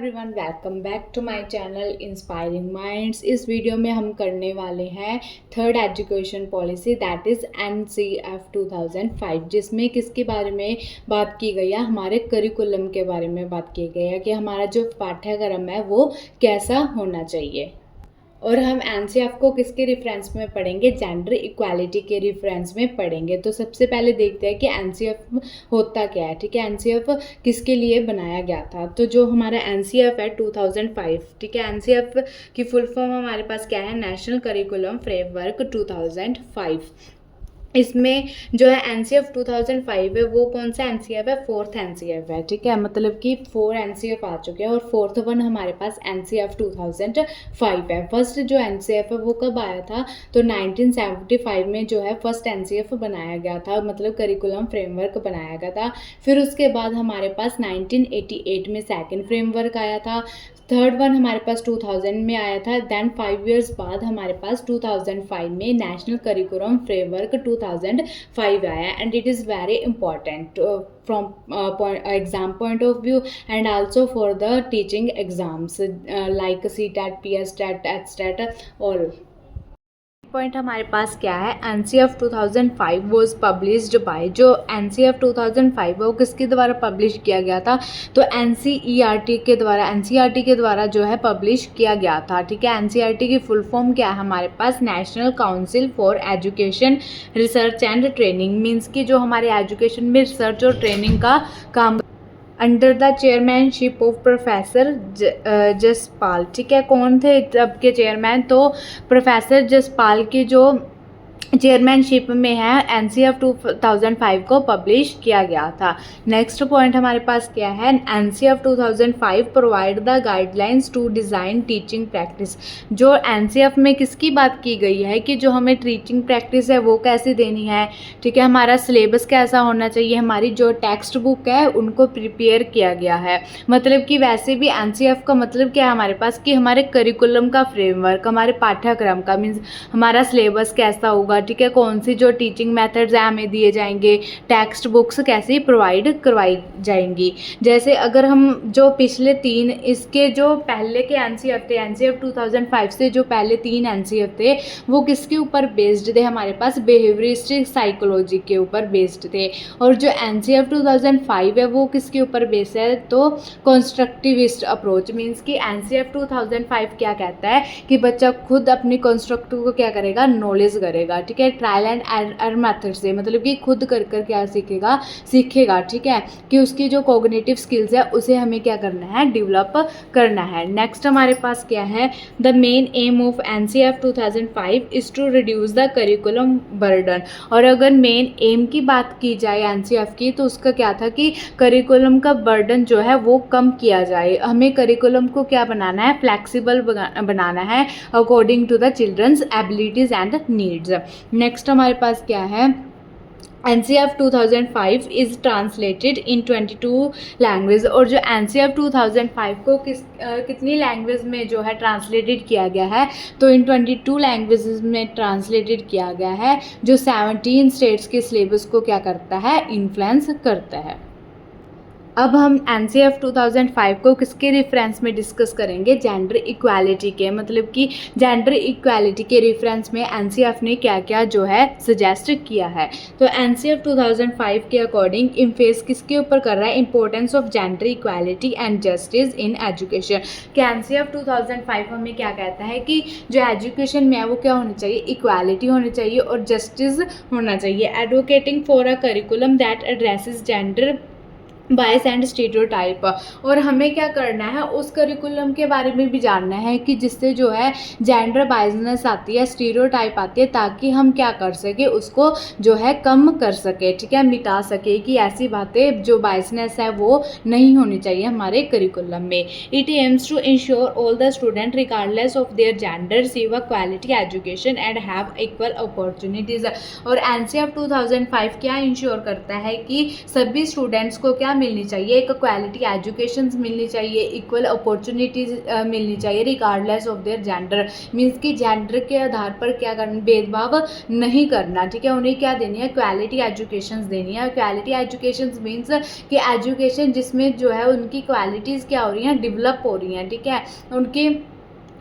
Everyone, welcome back to my channel inspiring minds. इस video में हम करने वाले हैं third education policy that is NCF 2005, जिसमें किसके बारे में बात की गई है, हमारे करिकुलम के बारे में बात की गई है कि हमारा जो पाठ्यक्रम है वो कैसा होना चाहिए। और हम NCF को किसके रेफरेंस में पढ़ेंगे, जेंडर इक्वालिटी के रेफरेंस में पढ़ेंगे। तो सबसे पहले देखते हैं कि NCF होता क्या है। ठीक है, NCF किसके लिए बनाया गया था। तो जो हमारा NCF है 2005, ठीक है, NCF की फुल फॉर्म हमारे पास क्या है, नेशनल करिकुलम फ्रेमवर्क 2005। इसमें जो है NCF 2005 है वो कौन सा NCF है, फोर्थ NCF है। ठीक है, मतलब कि 4 NCF आ चुके हैं और फोर्थ वन हमारे पास NCF 2005 है। फर्स्ट जो NCF है वो कब आया था, तो 1975 में जो है फर्स्ट NCF बनाया गया था, मतलब करिकुलम फ्रेमवर्क बनाया गया था। फिर उसके बाद हमारे पास 1988 में सेकेंड फ्रेमवर्क आया था। थर्ड वन हमारे पास 2000 में आया था। देन 5 इयर्स बाद हमारे पास 2005 में नेशनल करिकुलम फ्रेमवर्क 2005 आया and it is very important from exam point of view and also for the teaching exams like CTET, PSTET, HTET all. Point हमारे पास क्या है, NCF 2005 वॉज पब्लिश्ड बाय, जो NCF 2005 है वो किसके द्वारा पब्लिश किया गया था, तो NCERT के द्वारा जो है पब्लिश किया गया था। ठीक है, NCERT की फुल फॉर्म क्या है हमारे पास, national council for education research and training. Means कि जो हमारे एजुकेशन में रिसर्च और ट्रेनिंग का काम under the chairmanship of professor Jaspal. ठीक है, कौन थे तब के चेयरमैन, तो प्रोफेसर जसपाल की जो चेयरमैनशिप में है NCF 2005 को पब्लिश किया गया था। नेक्स्ट पॉइंट हमारे पास क्या है, NCF 2005 provide the guidelines to design teaching practice. जो NCF में किसकी बात की गई है कि जो हमें टीचिंग प्रैक्टिस है वो कैसे देनी है। ठीक है, हमारा सिलेबस कैसा होना चाहिए, हमारी जो टेक्स्ट बुक है उनको प्रिपेयर किया गया है। मतलब कि वैसे भी NCF का मतलब क्या है हमारे पास, कि हमारे करिकुलम का फ्रेमवर्क, हमारे पाठ्यक्रम का मीन्स हमारा सिलेबस कैसा होगा। ठीक है, कौन सी जो टीचिंग मेथड्स हैं हमें दिए जाएंगे, टेक्स्ट बुक्स कैसे प्रोवाइड करवाई जाएंगी। जैसे अगर हम जो पिछले 3 इसके जो पहले के NCF थे, NCF 2005 से जो पहले 3 NCF थे वो किसके ऊपर बेस्ड थे, हमारे पास बिहेवियरिस्टिक साइकोलॉजी के ऊपर बेस्ड थे। और जो NCF 2005 है वो किसके ऊपर बेस्ड है, तो कंस्ट्रक्टिविस्ट अप्रोच। मीन्स कि NCF 2005 क्या कहता है कि बच्चा खुद अपनी कंस्ट्रक्टिव को क्या करेगा, नॉलेज करेगा। ठीक है, ट्रायल एंड एरर मेथड से, मतलब कि खुद कर क्या सीखेगा। ठीक है, कि उसकी जो कॉग्निटिव स्किल्स है उसे हमें क्या करना है, डेवलप करना है। नेक्स्ट हमारे पास क्या है, the main aim of NCF 2005 is to reduce the curriculum burden. और अगर मेन एम की बात की जाए NCF की, तो उसका क्या था कि करिकुलम का बर्डन जो है वो कम किया जाए। हमें करिकुलम को क्या बनाना है, फ्लैक्सीबल बनाना है according to the children's abilities and needs. Next हमारे पास क्या है, NCF 2005 is translated in 22 language. और जो NCF 2005 को कितनी लैंग्वेज में जो है ट्रांसलेटेड किया गया है, तो इन 22 लैंग्वेजेस में ट्रांसलेटेड किया गया है, जो 17 स्टेट्स के सिलेबस को क्या करता है, इन्फ्लुएंस करता है। अब हम NCF 2005 को किसके रेफरेंस में डिस्कस करेंगे, जेंडर इक्वालिटी के। मतलब कि जेंडर इक्वालिटी के रेफरेंस में NCF ने क्या क्या जो है सजेस्ट किया है। तो NCF 2005 के अकॉर्डिंग इम्फेस किसके ऊपर कर रहा है, importance of gender equality and justice in education. कि NCF 2005 हमें क्या कहता है कि जो एजुकेशन में है वो क्या होनी चाहिए, इक्वालिटी होनी चाहिए और जस्टिस होना चाहिए। Advocating for a curriculum that addresses gender bias and stereotype. और हमें क्या करना है, उस करिकुलम के बारे में भी जानना है कि जिससे जो है जेंडर बायसनेस आती है, स्टीरियोटाइप आती है, ताकि हम क्या कर सके, उसको जो है कम कर सके। ठीक है, मिटा सके कि ऐसी बातें जो बायसनेस है वो नहीं होनी चाहिए हमारे करिकुलम में। It aims to ensure all the student regardless of their gender receive a quality education and have equal opportunities. और NCF 2005 क्या इंश्योर करता है कि सभी स्टूडेंट्स को क्या मिलनी चाहिए, एक क्वालिटी एजुकेशन मिलनी चाहिए, इक्वल अपॉर्चुनिटीज़ मिलनी चाहिए regardless of their gender. Means कि जेंडर के आधार पर क्या करना, भेदभाव नहीं करना, ठीक है। उन्हें क्या देनी है, क्वालिटी एजुकेशन देनी है। क्वालिटी एजुकेशन मीन्स कि एजुकेशन जिसमें जो है उनकी क्वालिटीज़ क्या हो रही हैं, डेवलप हो रही हैं, ठीक है। उनकी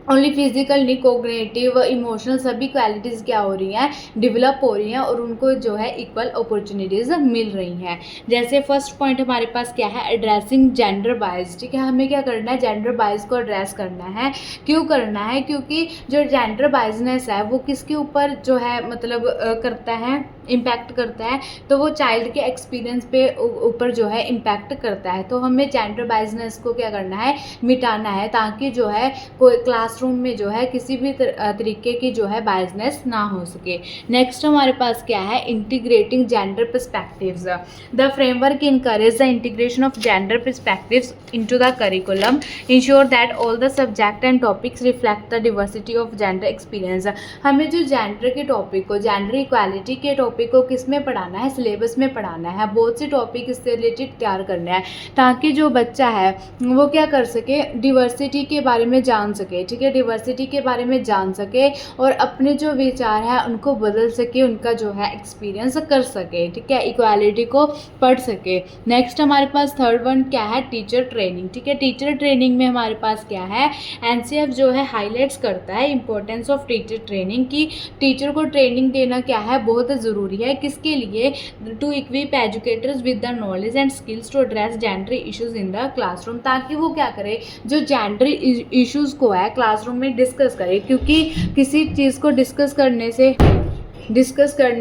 ओनली फिजिकल नहीं, कोग्निटिव, इमोशनल सभी क्वालिटीज़ क्या हो रही हैं, डेवलप हो रही हैं और उनको जो है इक्वल अपॉर्चुनिटीज़ मिल रही हैं। जैसे फर्स्ट पॉइंट हमारे पास क्या है, एड्रेसिंग जेंडर बायस, ठीक है। हमें क्या करना है, जेंडर बायस को एड्रेस करना है। क्यों करना है, क्योंकि जो जेंडर बायसनेस है वो किसके ऊपर जो है मतलब करता है, इम्पैक्ट करता है, तो वो चाइल्ड के एक्सपीरियंस पे ऊपर जो है इम्पैक्ट करता है। तो हमें जेंडर बायसनेस को क्या करना है, मिटाना है, ताकि जो है कोई क्लासरूम में जो है किसी भी तरीके की जो है बायसनेस ना हो सके। नेक्स्ट हमारे पास क्या है, integrating gender perspectives. The framework encourage the integration of gender perspectives into the curriculum, ensure that all the subject and topics reflect the diversity of gender experience. हमें जो जेंडर के टॉपिक को, जेंडर इक्वालिटी के topic को किस में पढ़ाना है, सिलेबस में पढ़ाना है। बहुत से टॉपिक इससे रिलेटेड तैयार करना है, ताकि जो बच्चा है वो क्या कर सके, डिवर्सिटी के बारे में जान सके, ठीक है। डिवर्सिटी के बारे में जान सके और अपने जो विचार है उनको बदल सके, उनका जो है एक्सपीरियंस कर सके, ठीक है, इक्वालिटी को पढ़ सके। नेक्स्ट हमारे पास थर्ड वन क्या है, टीचर ट्रेनिंग, ठीक है। टीचर ट्रेनिंग में हमारे पास क्या है, एनसीएफ जो है हाईलाइट्स करता है इंपॉर्टेंस ऑफ टीचर ट्रेनिंग की। टीचर को ट्रेनिंग देना क्या है, बहुत ज़रूरी है। किसके लिए, to equip educators with the knowledge and skills to address gender issues in the classroom, ताकि वो क्या करे, जो जेंडर इश्यूज़ को है क्लासरूम में डिस्कस करे। क्योंकि किसी चीज़ को डिस्कस करने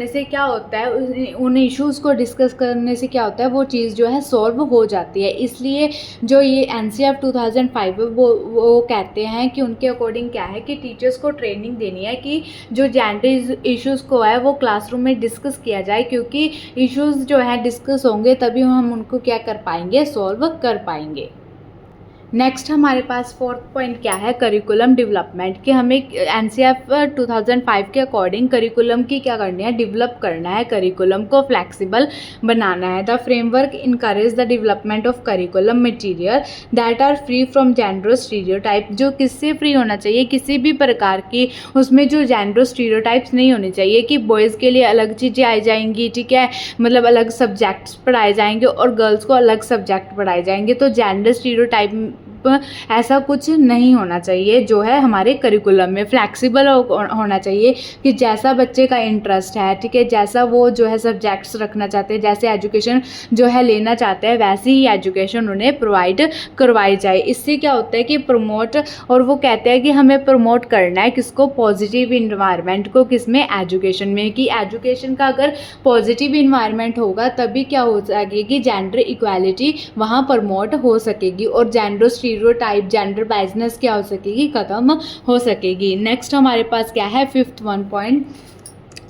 से क्या होता है, उन इश्यूज़ को डिस्कस करने से क्या होता है, वो चीज़ जो है सॉल्व हो जाती है। इसलिए जो ये एनसीएफ 2005 वो कहते हैं कि उनके अकॉर्डिंग क्या है कि टीचर्स को ट्रेनिंग देनी है कि जो जेंडर इश्यूज़ को है वो क्लासरूम में डिस्कस किया जाए, क्योंकि इश्यूज़ जो है डिस्कस होंगे तभी हम उनको क्या कर पाएंगे, सॉल्व कर पाएंगे। नेक्स्ट हमारे पास फोर्थ पॉइंट क्या है, करिकुलम डेवलपमेंट, कि हमें एनसीएफ 2005 के अकॉर्डिंग करिकुलम की क्या करनी है, डेवलप करना है, करिकुलम को फ्लैक्सिबल बनाना है। The framework encourage the development of curriculum material that are free from gender stereotype, जो किससे फ्री होना चाहिए, किसी भी प्रकार की उसमें जो जेंडर स्टीरियोटाइप्स नहीं होने चाहिए कि बॉयज़ के लिए अलग चीज़ें आई जाएंगी, ठीक है, मतलब अलग सब्जेक्ट्स पढ़ाए जाएंगे और गर्ल्स को अलग सब्जेक्ट पढ़ाए जाएंगे। तो जेंडर स्टीरियोटाइप ऐसा कुछ नहीं होना चाहिए। जो है हमारे करिकुलम में फ्लैक्सिबल होना चाहिए कि जैसा बच्चे का इंटरेस्ट है, ठीक है, जैसा वो जो है सब्जेक्ट्स रखना चाहते हैं, जैसे एजुकेशन जो है लेना चाहते हैं, वैसी ही एजुकेशन उन्हें प्रोवाइड करवाई जाए। इससे क्या होता है कि प्रमोट, और वो कहते हैं कि हमें प्रमोट करना है किसको, पॉजिटिव इन्वायरमेंट को, किसमें, एजुकेशन में, कि एजुकेशन का अगर पॉजिटिव इन्वायरमेंट होगा तभी क्या हो सकेगी, जेंडर इक्वालिटी वहाँ प्रमोट हो सकेगी और जेंडर स्टीरियोटाइप, जेंडर बायसनेस क्या हो सकेगी, खत्म हो सकेगी। नेक्स्ट हमारे पास क्या है, fifth one point,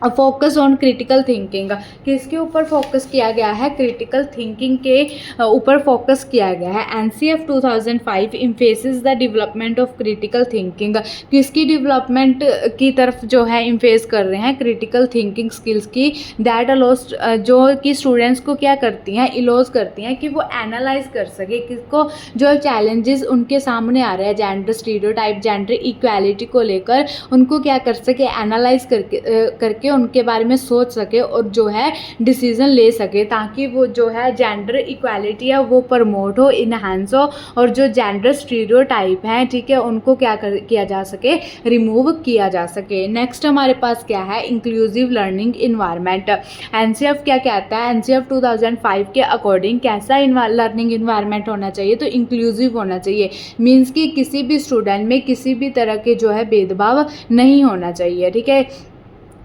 focus on critical thinking. किसके ऊपर फोकस किया गया है, क्रिटिकल थिंकिंग के ऊपर फोकस किया गया है। NCF 2005 emphasis the development of critical thinking, किसकी डेवलपमेंट की तरफ जो है इम्फेस कर रहे हैं, क्रिटिकल थिंकिंग स्किल्स की, दैट अलोज, जो कि स्टूडेंट्स को क्या करती हैं, इलोज करती हैं कि वो एनालाइज कर सके किसको, जो चैलेंजेस उनके सामने आ रहे हैं जेंडर स्टीरियोटाइप, जेंडर इक्वालिटी को लेकर, उनको क्या कर सके, एनालाइज करके उनके बारे में सोच सके और जो है डिसीजन ले सके, ताकि वो जो है जेंडर इक्वालिटी है वो प्रमोट हो, इनहांस हो, और जो जेंडर स्टीरियोटाइप हैं, ठीक है, उनको क्या किया जा सके, रिमूव किया जा सके। नेक्स्ट हमारे पास क्या है, इंक्लूसिव लर्निंग इन्वायरमेंट। एनसीएफ क्या कहता है, एनसीएफ 2005 के अकॉर्डिंग कैसा लर्निंग इन्वायरमेंट होना चाहिए, तो इंक्लूसिव होना चाहिए। मीन्स कि किसी भी स्टूडेंट में किसी भी तरह के जो है भेदभाव नहीं होना चाहिए, ठीक है,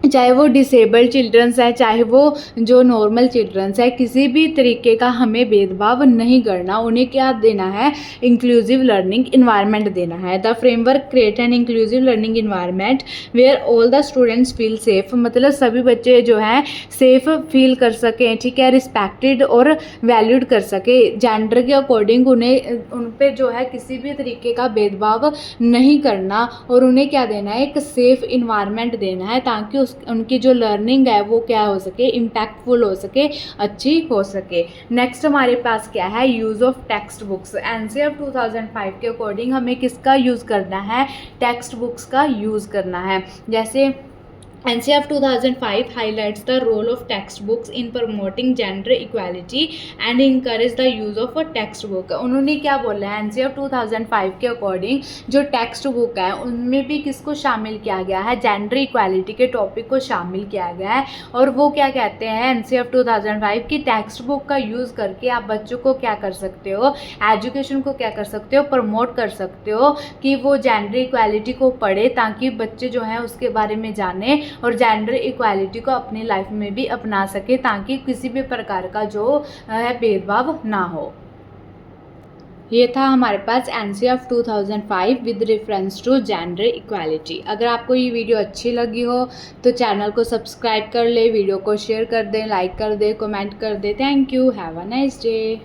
चाहे वो डिसेबल्ड चिल्ड्रंस है, चाहे वो जो नॉर्मल चिल्ड्रंस है, किसी भी तरीके का हमें भेदभाव नहीं करना। उन्हें क्या देना है, इंक्लूसिव लर्निंग इन्वायरमेंट देना है। The framework create an inclusive learning environment where all the students feel safe, मतलब सभी बच्चे जो हैं सेफ फील कर सकें, ठीक है, रिस्पेक्टेड और वैल्यूड कर सके। जेंडर के अकॉर्डिंग उन पर जो है किसी भी तरीके का भेदभाव नहीं करना और उन्हें क्या देना है, एक सेफ इन्वायरमेंट देना है, ताकि उनकी जो लर्निंग है वो क्या हो सके, इम्पैक्टफुल हो सके, अच्छी हो सके। नेक्स्ट हमारे पास क्या है, use of text books. NCERT 2005 के अकॉर्डिंग हमें किसका यूज़ करना है, टेक्स्ट बुक्स का यूज़ करना है। जैसे NCF 2005 highlights the role of textbooks in promoting gender equality and encourage the use of a textbook। उन्होंने क्या बोला है, NCF 2005 के अकॉर्डिंग जो टेक्स्ट बुक है उनमें भी किसको शामिल किया गया है, जेंडर इक्वालिटी के टॉपिक को शामिल किया गया है। और वो क्या कहते हैं NCF 2005 की टेक्स्ट बुक का यूज़ करके आप बच्चों को क्या कर सकते हो, एजुकेशन को क्या कर सकते हो, प्रमोट कर सकते हो कि वो जेंडर इक्वालिटी को पढ़े, ताकि बच्चे जो हैं उसके बारे में जाने और जेंडर इक्वालिटी को अपनी लाइफ में भी अपना सके, ताकि किसी भी प्रकार का जो है भेदभाव ना हो। ये था हमारे पास NCF 2005 with reference to gender equality. अगर आपको ये वीडियो अच्छी लगी हो तो चैनल को सब्सक्राइब कर ले, वीडियो को शेयर कर दें, लाइक कर दें, कमेंट कर दें। Thank you, have a nice day.